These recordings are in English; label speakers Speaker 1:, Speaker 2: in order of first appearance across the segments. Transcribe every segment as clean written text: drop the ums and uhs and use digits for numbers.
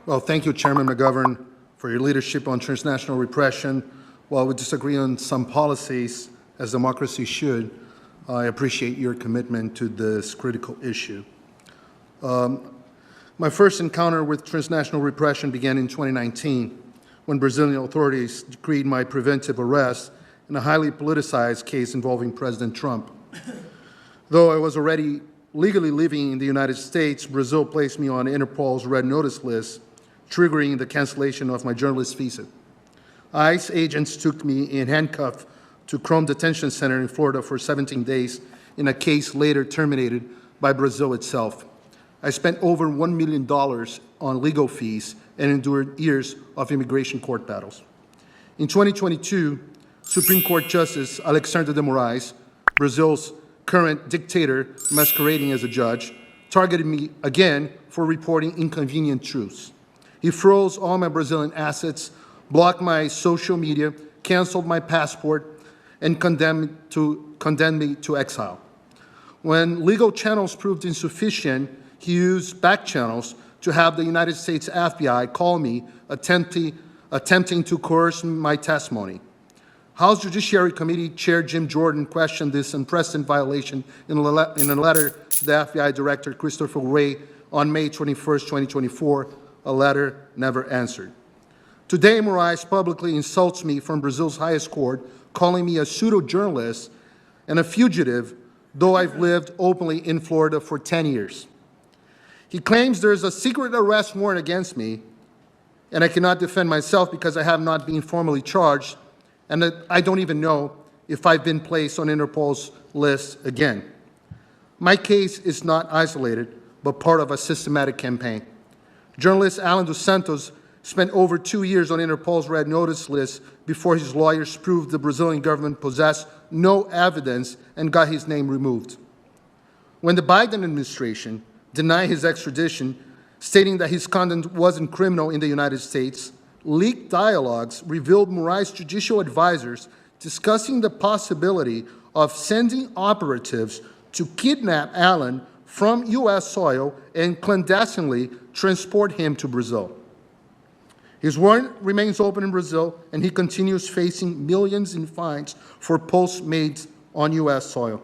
Speaker 1: Well, thank you, Chairman McGovern, for your leadership on transnational repression. While we disagree on some policies, as democracy should, I appreciate your commitment to this critical issue. My first encounter with transnational repression began in 2019, when Brazilian authorities decreed my preventive arrest in a highly politicized case involving President Trump. Though I was already legally living in the United States, Brazil placed me on Interpol's red notice list, triggering the cancellation of my journalist visa. ICE agents took me in handcuffs to Chrome Detention Center in Florida for 17 days in a case later terminated by Brazil itself. I spent over $1 million on legal fees and endured years of immigration court battles. In 2022, Supreme Court Justice Alexandre de Moraes, Brazil's current dictator masquerading as a judge, targeted me again for reporting inconvenient truths. He froze all my Brazilian assets, blocked my social media, canceled my passport, and condemned me to exile. When legal channels proved insufficient, he used back channels to have the United States FBI call me, attempting to coerce my testimony. House Judiciary Committee Chair Jim Jordan questioned this unprecedented violation in a letter to the FBI Director Christopher Wray on May 21, 2024, a letter never answered. Today, Moraes publicly insults me from Brazil's highest court, calling me a pseudo-journalist and a fugitive, though I've lived openly in Florida for 10 years. He claims there is a secret arrest warrant against me, and I cannot defend myself because I have not been formally charged, and that I don't even know if I've been placed on Interpol's list again. My case is not isolated, but part of a systematic campaign. Journalist Alan dos Santos spent over 2 years on Interpol's red notice list before his lawyers proved the Brazilian government possessed no evidence and got his name removed. When the Biden administration denied his extradition, stating that his conduct wasn't criminal in the United States, leaked dialogues revealed Moraes' judicial advisors discussing the possibility of sending operatives to kidnap Alan from U.S. soil and clandestinely transport him to Brazil. His warrant remains open in Brazil, and he continues facing millions in fines for posts made on U.S. soil.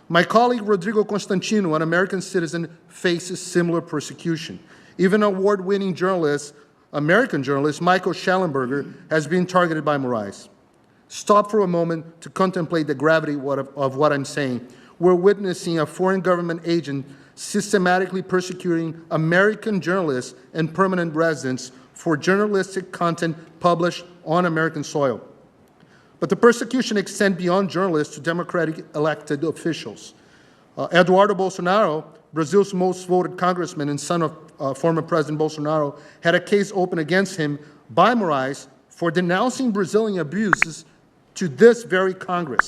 Speaker 1: My colleague Rodrigo Constantino, an American citizen, faces similar persecution. Even award-winning journalist, American journalist Michael Schellenberger has been targeted by Moraes. Stop for a moment to contemplate the gravity of what I'm saying. We're witnessing a foreign government agent systematically persecuting American journalists and permanent residents for journalistic content published on American soil. But the persecution extends beyond journalists to democratic elected officials. Eduardo Bolsonaro, Brazil's most voted congressman and son of former President Bolsonaro, had a case opened against him by Moraes for denouncing Brazilian abuses to this very Congress.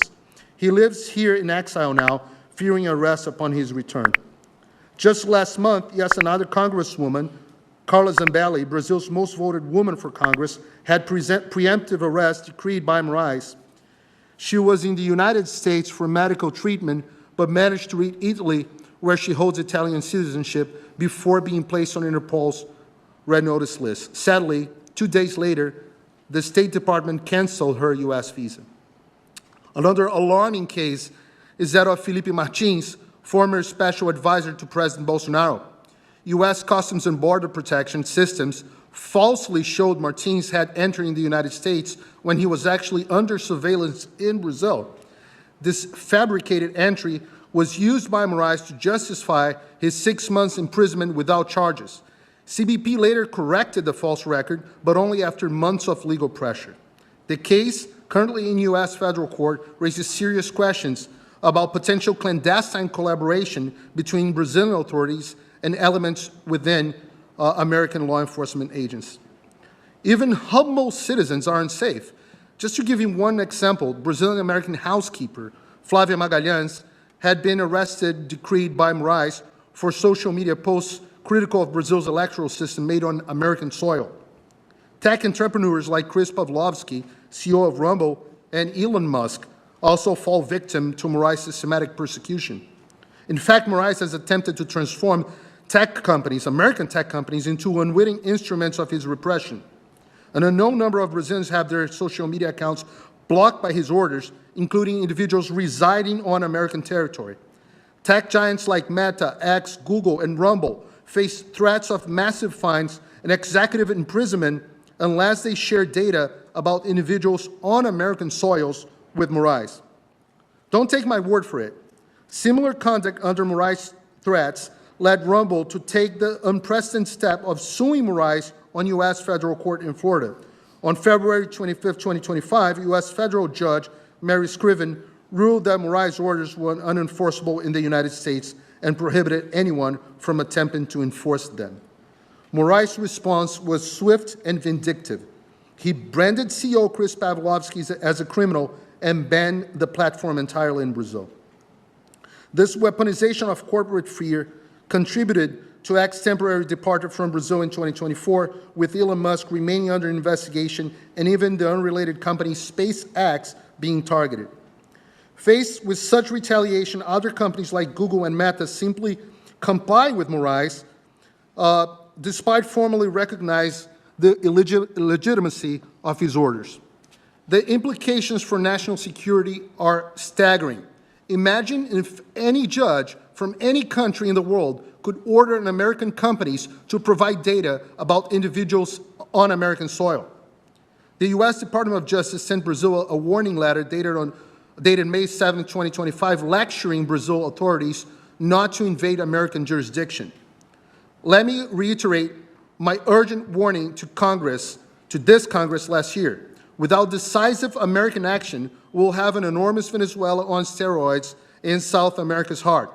Speaker 1: He lives here in exile now, fearing arrest upon his return. Just last month, yes, another Congresswoman, Carla Zambelli, Brazil's most voted woman for Congress, had preemptive arrest decreed by Moraes. She was in the United States for medical treatment, but managed to reach Italy, where she holds Italian citizenship, before being placed on Interpol's red notice list. Sadly, 2 days later, the State Department canceled her U.S. visa. Another alarming case is that of Felipe Martins, former special advisor to President Bolsonaro. U.S. Customs and Border Protection systems falsely showed Martins had entered the United States when he was actually under surveillance in Brazil. This fabricated entry was used by Moraes to justify his 6 months imprisonment without charges. CBP later corrected the false record, but only after months of legal pressure. The case, currently in U.S. federal court, raises serious questions about potential clandestine collaboration between Brazilian authorities and elements within American law enforcement agents. Even humble citizens are unsafe. Just to give you one example, Brazilian-American housekeeper Flávia Magalhães had been arrested, decreed by Moraes, for social media posts critical of Brazil's electoral system made on American soil. Tech entrepreneurs like Chris Pavlovski, CEO of Rumble, and Elon Musk also fall victim to Moraes' systematic persecution. In fact, Moraes has attempted to transform tech companies, American tech companies, into unwitting instruments of his repression. An unknown number of Brazilians have their social media accounts blocked by his orders, including individuals residing on American territory. Tech giants like Meta, X, Google, and Rumble face threats of massive fines and executive imprisonment unless they share data about individuals on American soils with Moraes. Don't take my word for it. Similar conduct under Moraes' threats led Rumble to take the unprecedented step of suing Moraes on U.S. federal court in Florida. On February 25, 2025, U.S. federal judge Mary Scriven ruled that Moraes' orders were unenforceable in the United States and prohibited anyone from attempting to enforce them. Moraes' response was swift and vindictive. He branded CEO Chris Pavlovski as a criminal and banned the platform entirely in Brazil. This weaponization of corporate fear contributed to X's temporary departure from Brazil in 2024, with Elon Musk remaining under investigation and even the unrelated company SpaceX being targeted. Faced with such retaliation, other companies like Google and Meta simply comply with Moraes, despite formally recognize the illegitimacy of his orders. The implications for national security are staggering. Imagine if any judge from any country in the world could order an American companies to provide data about individuals on American soil. The U.S. Department of Justice sent Brazil a warning letter dated May 7, 2025, lecturing Brazil authorities not to invade American jurisdiction. Let me reiterate my urgent warning to this Congress last year. Without decisive American action, we'll have an enormous Venezuela on steroids in South America's heart.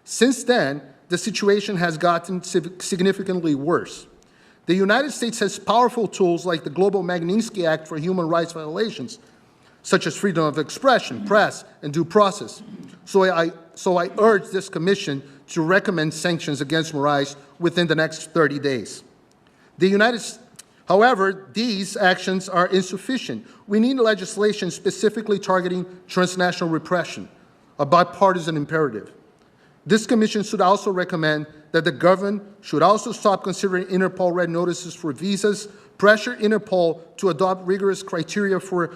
Speaker 1: Since then, the situation has gotten significantly worse. The United States has powerful tools like the Global Magnitsky Act for human rights violations, such as freedom of expression, press, and due process. So I urge this commission to recommend sanctions against Moraes within the next 30 days. However, these actions are insufficient. We need legislation specifically targeting transnational repression, a bipartisan imperative. This commission should also recommend that the government should also stop considering Interpol red notices for visas, pressure Interpol to adopt rigorous criteria for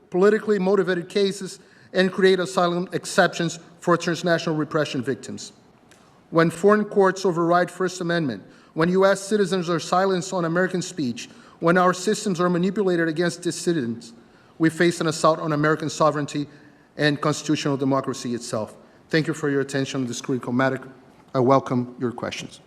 Speaker 1: politically motivated cases, and create asylum exceptions for transnational repression victims. When foreign courts override First Amendment, when U.S. citizens are silenced on American speech, when our systems are manipulated against dissidents, we face an assault on American sovereignty and constitutional democracy itself. Thank you for your attention on this critical matter. I welcome your questions.